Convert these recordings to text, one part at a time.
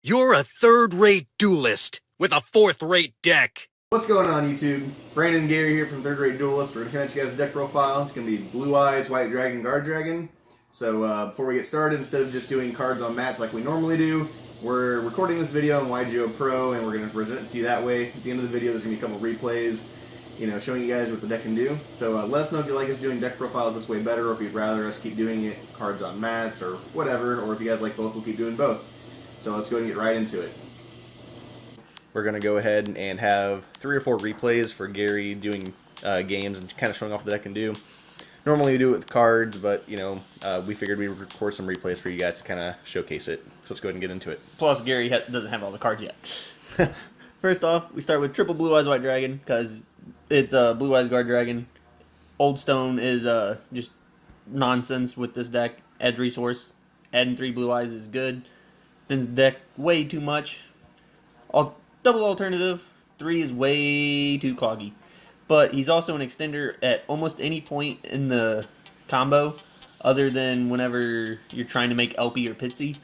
You're a third-rate duelist with a fourth-rate deck. What's going on, YouTube? Brandon and Gary here from Third Rate Duelist. We're going to connect you guys a deck profile. It's going to be Blue-Eyes Guardragon. So before we get started, instead of just doing cards on mats like we normally do, we're recording this video on YGO Pro, and we're going to present it to you that way. At the end of the video, there's going to be a couple replays, showing you guys what the deck can do. So let us know if you like us doing deck profiles this way better, or if you'd rather us keep doing it cards on mats, or whatever, or if you guys like both, we'll keep doing both. So let's go ahead and get right into it. We're going to go ahead and have 3 or 4 replays for Gary doing games and kind of showing off what the deck can do. Normally we do it with cards, but, we figured we'd record some replays for you guys to kind of showcase it. So let's go ahead and get into it. Plus, Gary doesn't have all the cards yet. First off, we start with triple Blue-Eyes White Dragon, because it's Blue-Eyes Guardragon. Old Stone is just nonsense with this deck. Edge resource. Adding 3 Blue-Eyes is good. Thins the deck way too much. Double alternative, 3 is way too cloggy. But he's also an extender at almost any point in the combo, other than whenever you're trying to make LP or Pitsy.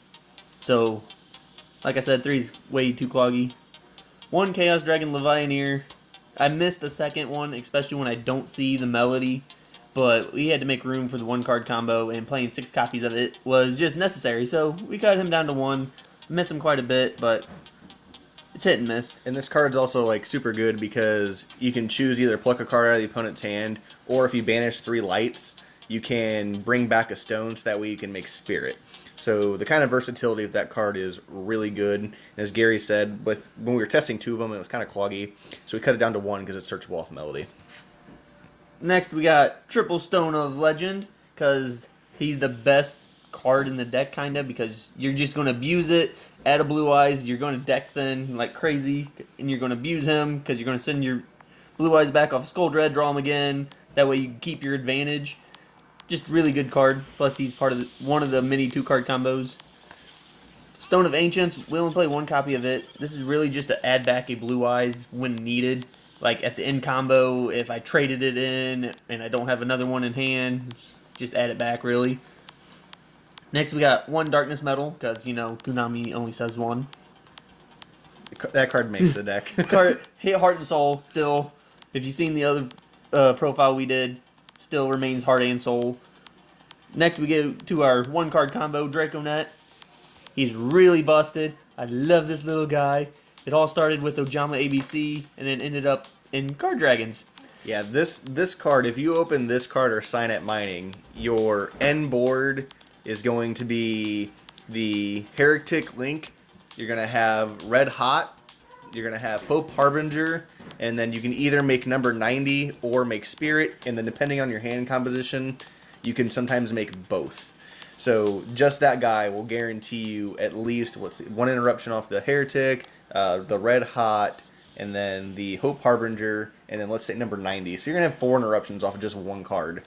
So, like I said, 3 is way too cloggy. 1 Chaos Dragon Levianeer. I missed the second one, especially when I don't see the melody. But we had to make room for the 1-card combo, and playing 6 copies of it was just necessary. So we cut him down to 1. Miss him quite a bit, but it's hit and miss. And this card's also super good because you can choose either pluck a card out of the opponent's hand, or if you banish 3 lights, you can bring back a stone, so that way you can make spirit. So the kind of versatility of that card is really good. And as Gary said, when we were testing 2 of them, it was kind of cloggy, so we cut it down to 1 because it's searchable off melody. Next, we got triple Stone of Legend, because he's the best card in the deck, kind of, because you're just going to abuse it. Add a Blue-Eyes, you're going to deck thin like crazy, and you're going to abuse him, because you're going to send your Blue-Eyes back off Skull Dread, draw him again. That way you keep your advantage. Just really good card. Plus, he's part of one of the many 2-card combos. Stone of Ancients, we only play 1 copy of it. This is really just to add back a Blue-Eyes when needed. Like at the end combo, if I traded it in and I don't have another one in hand, just add it back, really. Next, we got 1 Darkness Metal, because, Konami only says 1. That card makes the deck. Card hit Heart and Soul, still. If you've seen the other profile we did, still remains Heart and Soul. Next, we go to our 1-card combo, Draconet. He's really busted. I love this little guy. It all started with Ojama ABC, and then ended up in Card Dragons. Yeah, this card, if you open this card or sign at mining, your end board is going to be the Heretic Link. You're going to have Red Hot. You're going to have Hope Harbinger. And then you can either make number 90 or make Spirit. And then depending on your hand composition, you can sometimes make both. So just that guy will guarantee you at least 1 interruption off the Heretic, the Red Hot, and then the Hope Harbinger, and then let's say number 90. So you're going to have 4 interruptions off of just 1 card.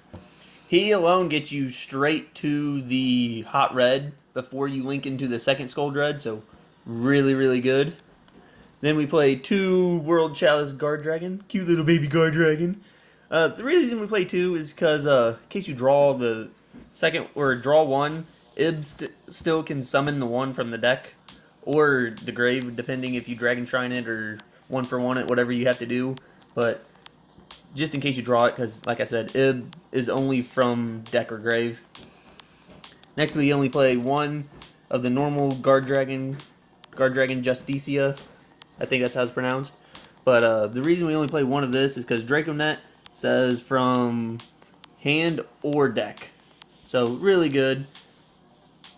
He alone gets you straight to the Hot Red before you link into the 2nd Skull Dread, so really, really good. Then we play 2 World Chalice Guardragon. Cute little baby Guardragon. The reason we play 2 is because in case you draw the second, or draw 1, Ib still can summon the 1 from the deck, or the grave, depending if you Dragon Shrine it or 1-for-1 it, whatever you have to do. But just in case you draw it, because like I said, Ib is only from deck or grave. Next, we only play 1 of the normal Guardragon Justicia. I think that's how it's pronounced. But the reason we only play 1 of this is because Draconet says from hand or deck. So, really good.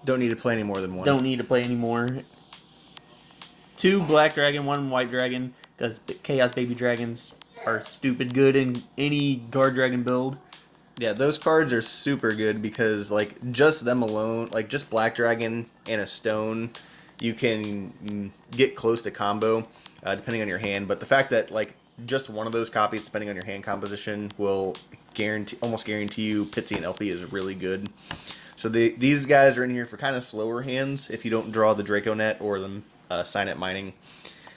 Don't need to play any more than 1. Don't need to play any more. 2 Black Dragon, 1 White Dragon, because Chaos Baby Dragons are stupid good in any Guard Dragon build. Yeah, those cards are super good because, just them alone, just Black Dragon and a Stone, you can get close to combo, depending on your hand. But the fact that, just 1 of those copies, depending on your hand composition, will almost guarantee you Pitsy and LP is really good. So these guys are in here for kind of slower hands if you don't draw the Draconet or the Sign at Mining.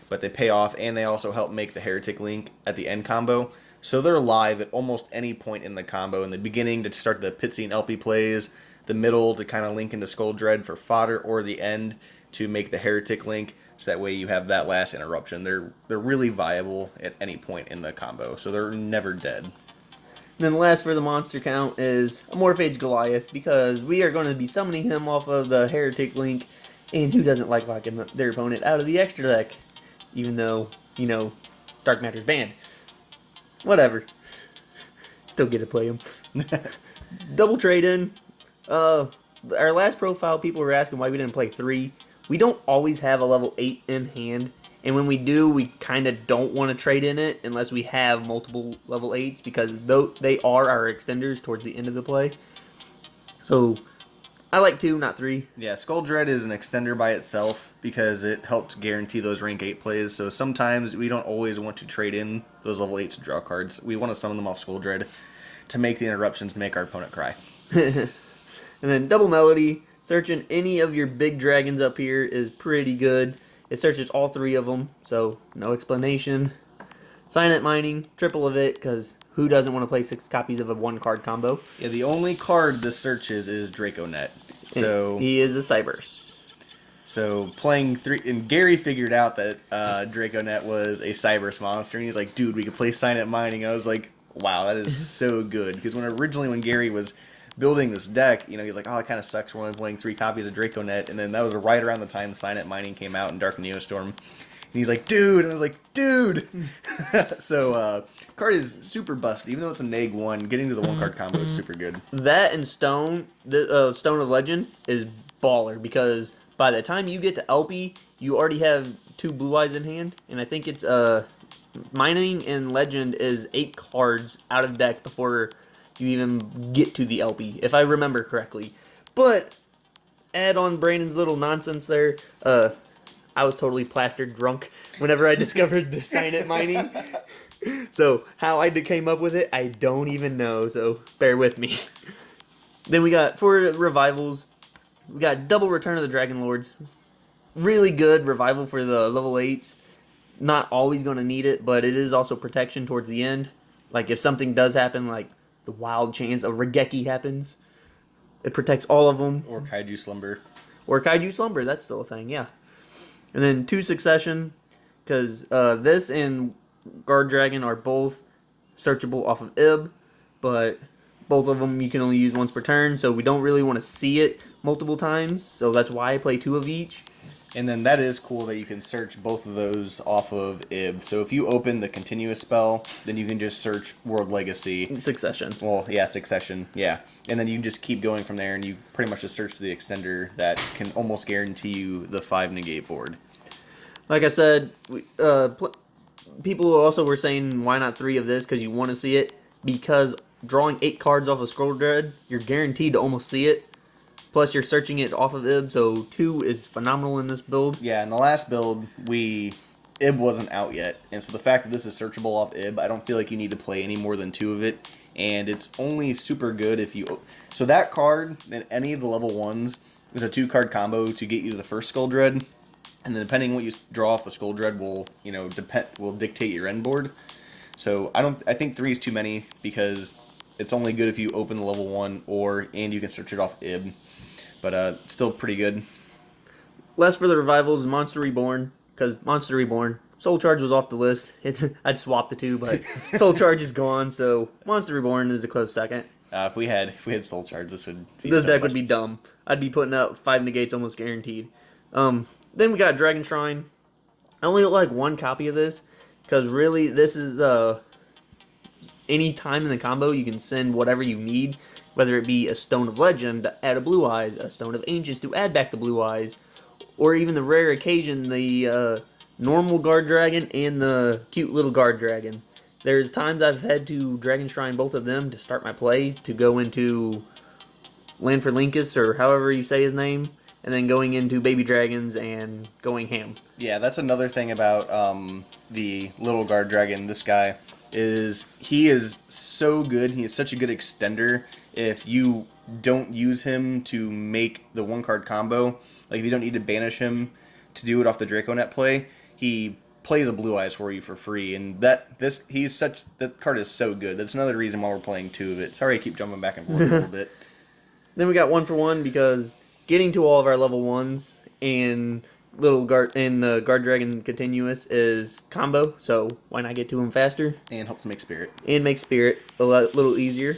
But they pay off, and they also help make the Heretic Link at the end combo. So they're live at almost any point in the combo. In the beginning to start the Pitsy and LP plays, the middle to kind of link into Skull Dread for fodder, or the end to make the Heretic Link, so that way you have that last interruption. They're really viable at any point in the combo, so they're never dead. And then last for the monster count is a Morphage Goliath, because we are going to be summoning him off of the Heretic Link, and who doesn't like locking their opponent out of the extra deck? Even though, you know, Dark Matter's banned. Whatever. Still get to play him. Double trade-in. Our last profile, people were asking why we didn't play 3. We don't always have a level 8 in hand. And when we do, we kind of don't want to trade in it unless we have multiple level 8s, because they are our extenders towards the end of the play. So, I like 2, not 3. Yeah, Skull Dread is an extender by itself because it helps guarantee those rank 8 plays. So sometimes we don't always want to trade in those level 8s to draw cards. We want to summon them off Skull Dread to make the interruptions to make our opponent cry. And then Double Melody. Searching any of your big dragons up here is pretty good. It searches all 3 of them, so no explanation. Silent Mining, triple of it, because who doesn't want to play 6 copies of a 1-card combo? Yeah, the only card this searches is Draconet. So he is a Cybers. So playing 3, and Gary figured out that Draconet was a Cybers monster, and he's like, dude, we could play Silent Mining. I was like, wow, that is so good. Because when Gary was building this deck, you know, he's like, oh, it kind of sucks when I'm playing 3 copies of Draconet. And then that was right around the time Silent Mining came out in Dark Neostorm. And he's like, dude. And I was like, dude. So, card is super busted. Even though it's a neg 1, getting to the 1-card combo is super good. That and Stone, the Stone of Legend, is baller, because by the time you get to LP, you already have 2 Blue-Eyes in hand. And I think it's Mining and Legend is 8 cards out of deck before you even get to the LP, if I remember correctly. But add on Brandon's little nonsense there. I was totally plastered drunk whenever I discovered the Silent Mining. So how I came up with it, I don't even know. So bear with me. Then we got, for revivals, we got double Return of the Dragon Lords. Really good revival for the level 8s. Not always going to need it, but it is also protection towards the end. Like if something does happen, like the wild chance of Regeki happens, it protects all of them. Or Kaiju Slumber. Or Kaiju Slumber, that's still a thing, yeah. And then 2 Succession, because this and Guardragon are both searchable off of Ib, but both of them you can only use once per turn, so we don't really want to see it multiple times, so that's why I play 2 of each. And then that is cool that you can search both of those off of Ib. So if you open the continuous spell, then you can just search World Legacy. Succession. Well, yeah, Succession, yeah. And then you can just keep going from there, and you pretty much just search the extender that can almost guarantee you the 5 negate board. Like I said, people also were saying, why not 3 of this, because you want to see it. Because drawing 8 cards off of Scroll Dread, you're guaranteed to almost see it. Plus, you're searching it off of Ib, so 2 is phenomenal in this build. Yeah, in the last build, Ib wasn't out yet. And so the fact that this is searchable off Ib, I don't feel like you need to play any more than 2 of it. And it's only super good if you... So that card, in any of the level 1s, is a 2-card combo to get you to the first Skull Dread. And then depending on what you draw off the Skull Dread will dictate your end board. So I think 3 is too many, because it's only good if you open the level 1 and you can search it off Ib. But still pretty good. Last for the revivals is Monster Reborn, because Monster Reborn, Soul Charge was off the list. I'd swap the 2, but Soul Charge is gone, so Monster Reborn is a close second. If we had Soul Charge, this deck would be dumb. I'd be putting out 5 negates almost guaranteed. Then we got Dragon Shrine. I only like 1 copy of this, because really this is any time in the combo you can send whatever you need. Whether it be a Stone of Legend to add a Blue-Eyes, a Stone of Ancients to add back the Blue-Eyes, or even the rare occasion, the normal Guardragon and the cute little Guardragon. There's times I've had to Dragon Shrine both of them to start my play, to go into Land for Linkus, or however you say his name, and then going into Baby Dragons and going ham. Yeah, that's another thing about the little Guardragon, this guy. He is so good. He is such a good extender. If you don't use him to make the 1-card combo, like if you don't need to banish him to do it off the Draconet play, he plays a Blue-Eyes for you for free. And that card is so good. That's another reason why we're playing 2 of it. Sorry I keep jumping back and forth a little bit. Then we got 1 for 1, because getting to all of our level 1s and little guard and the Guard Dragon Continuous is combo, so why not get to him faster? And helps make spirit. And make spirit a little easier.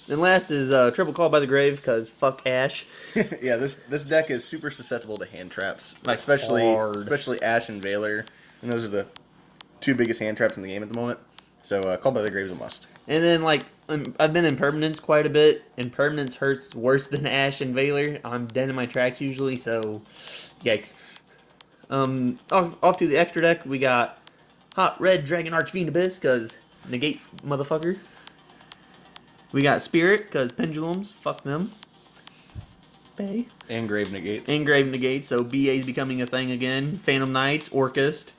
And last is Triple Call by the Grave, because fuck Ash. Yeah, this deck is super susceptible to hand traps, Like especially Ash and Valor, and those are the two biggest hand traps in the game at the moment. So Call by the Grave is a must. And then, like, I've been in Permanence quite a bit, and Permanence hurts worse than Ash and Valor. I'm dead in my tracks usually, so yikes. Off to the extra deck, we got Hot Red Dragon Archfiend Abyss, because negate motherfucker. We got Spirit, because Pendulums, fuck them. Bay. And Grave negates. And Grave negates, so BA's becoming a thing again. Phantom Knights, Orcust.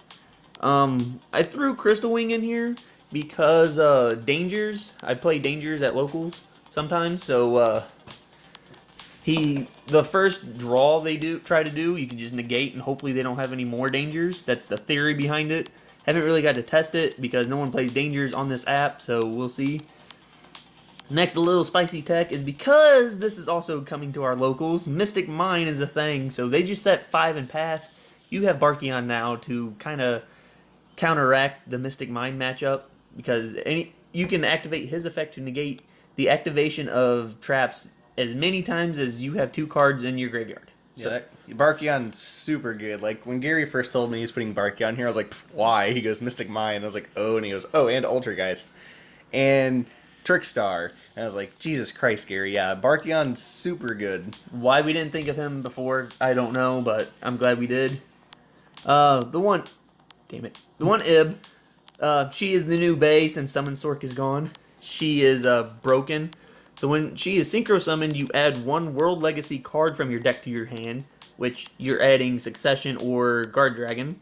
I threw Crystal Wing in here because Dangers. I play Dangers at locals sometimes, so the first draw they try to do, you can just negate and hopefully they don't have any more Dangers. That's the theory behind it. Haven't really got to test it because no one plays Dangers on this app, so we'll see. Next, a little spicy tech is because this is also coming to our locals. Mystic Mine is a thing, so they just set 5 and pass. You have Barkion now to kind of counteract the Mystic Mine matchup because you can activate his effect to negate the activation of traps as many times as you have 2 cards in your graveyard. Yeah, Barkion's super good. Like, when Gary first told me he was putting Barkion here, I was like, why? He goes, Mystic Mine. I was like, oh, and he goes, oh, and Ultrageist. And Trickstar. And I was like, Jesus Christ, Gary. Yeah, Barkion's super good. Why we didn't think of him before, I don't know, but I'm glad we did. The one Ib, she is the new Bay since Summon Sork is gone. She is broken. So when she is Synchro Summoned, you add 1 World Legacy card from your deck to your hand, which you're adding Succession or Guard Dragon.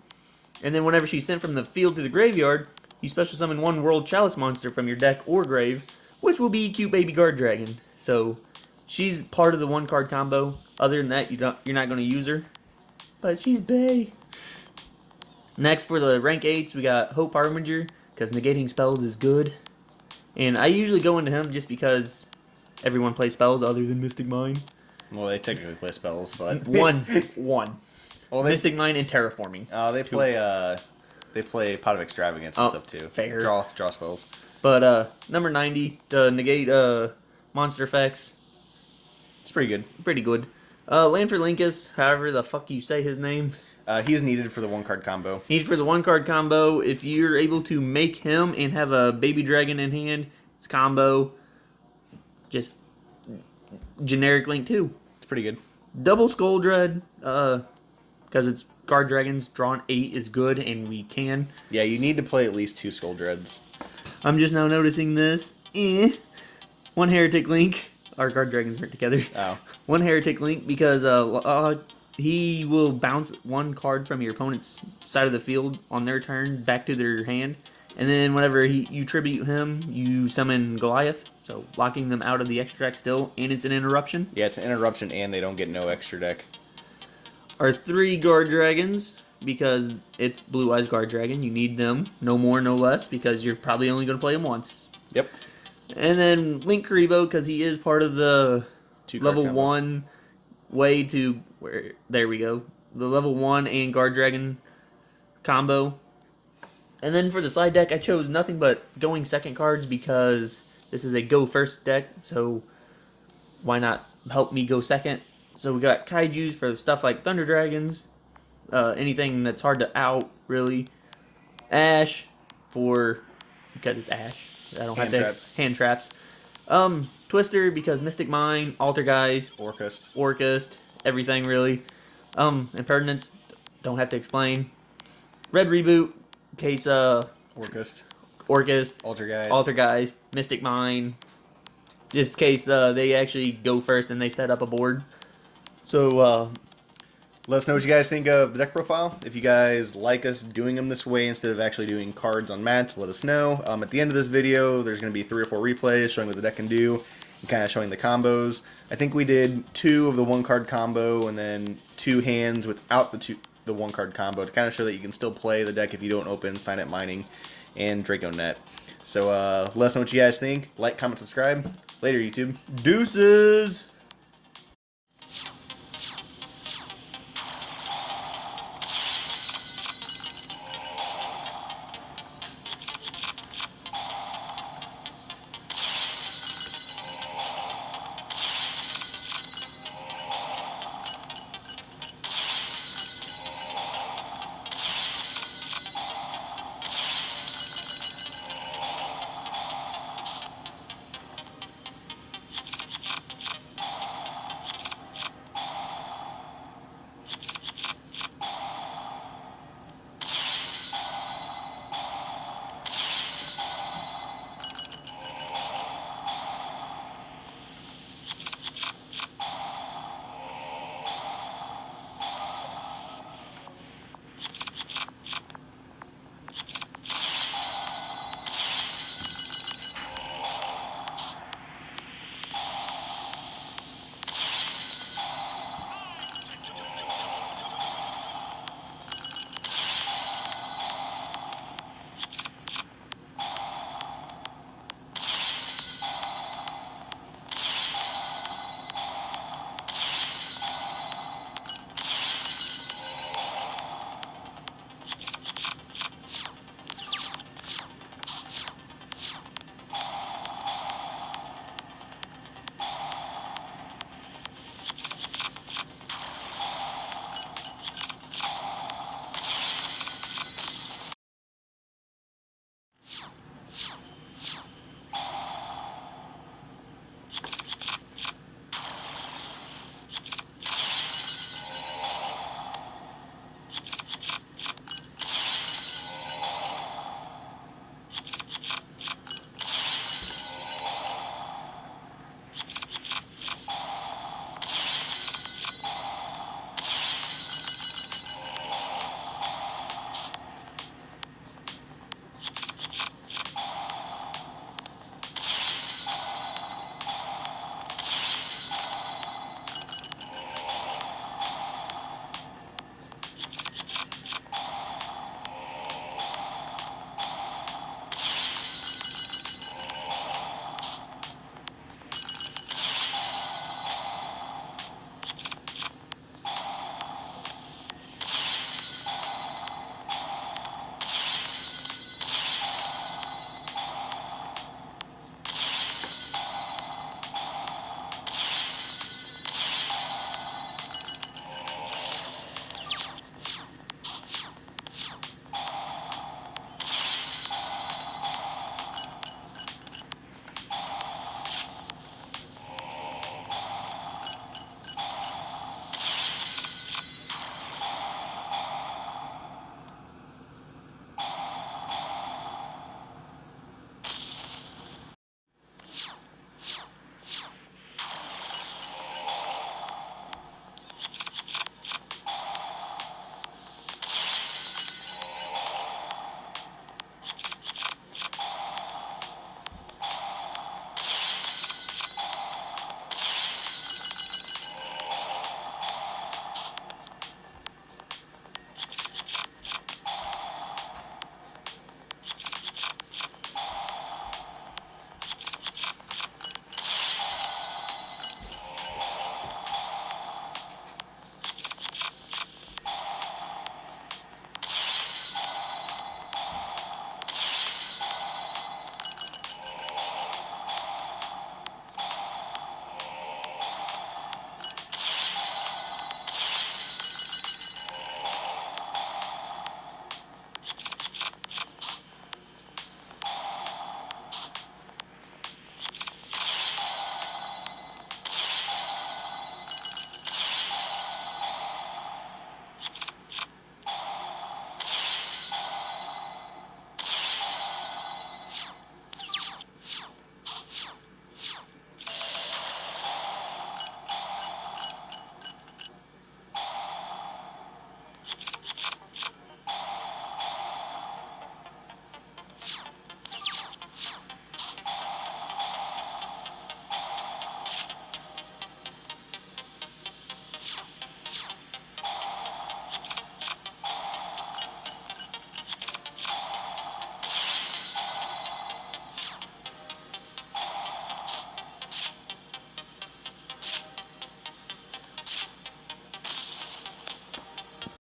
And then whenever she's sent from the field to the graveyard, you special summon 1 World Chalice monster from your deck or grave, which will be Cute Baby Guard Dragon. So she's part of the 1-card combo. Other than that, you're not going to use her. But she's Bay. Next for the rank 8s, we got Hope Harbinger, because negating spells is good. And I usually go into him just because everyone plays spells other than Mystic Mine. Well, they technically play spells, but One. Well, Mystic Mine and Terraforming. They play Pot of Extravagance and stuff too. Fair. Draw spells. But number 90, the negate monster effects. It's pretty good. Pretty good. Land for Linkus, however the fuck you say his name. He's needed for the 1-card combo. Needed for the 1-card combo. If you're able to make him and have a baby dragon in hand, it's combo. Just generic Link 2. It's pretty good. Double Skull Dread, because it's Guard Dragons, drawn 8 is good, and we can. Yeah, you need to play at least 2 Skull Dreads. I'm just now noticing this. 1 Heretic Link. Our Guard Dragons weren't together. Oh. 1 Heretic Link because he will bounce 1 card from your opponent's side of the field on their turn back to their hand. And then whenever you tribute him, you summon Goliath. So locking them out of the extra deck still, and it's an interruption. Yeah, it's an interruption, and they don't get no extra deck. Our 3 Guard Dragons, because it's Blue-Eyes Guardragon. You need them, no more, no less, because you're probably only going to play them once. Yep. And then Link Karibo, because he is part of the 2-card level combo. 1 way to... There we go. The level 1 and Guard Dragon combo. And then for the side deck, I chose nothing but going second cards because this is a go first deck, so why not help me go second? So we got Kaijus for stuff like Thunder Dragons, anything that's hard to out, really. Ash because it's Ash. I don't have to hand traps. Twister because Mystic Mine, Altergeist, Orcust, everything really. And Pertinence, don't have to explain. Red Reboot, in case Orcust, Altergeist, Mystic Mine, just in case they actually go first and they set up a board. So let us know what you guys think of the deck profile. If you guys like us doing them this way instead of actually doing cards on mats, let us know. At the end of this video, there's going to be 3 or 4 replays showing what the deck can do and kind of showing the combos. I think we did 2 of the 1-card combo and then 2 hands without the 1-card combo to kind of show that you can still play the deck if you don't open Signet Mining and DracoNet. So let us know what you guys think. Like, comment, subscribe. Later, YouTube. Deuces!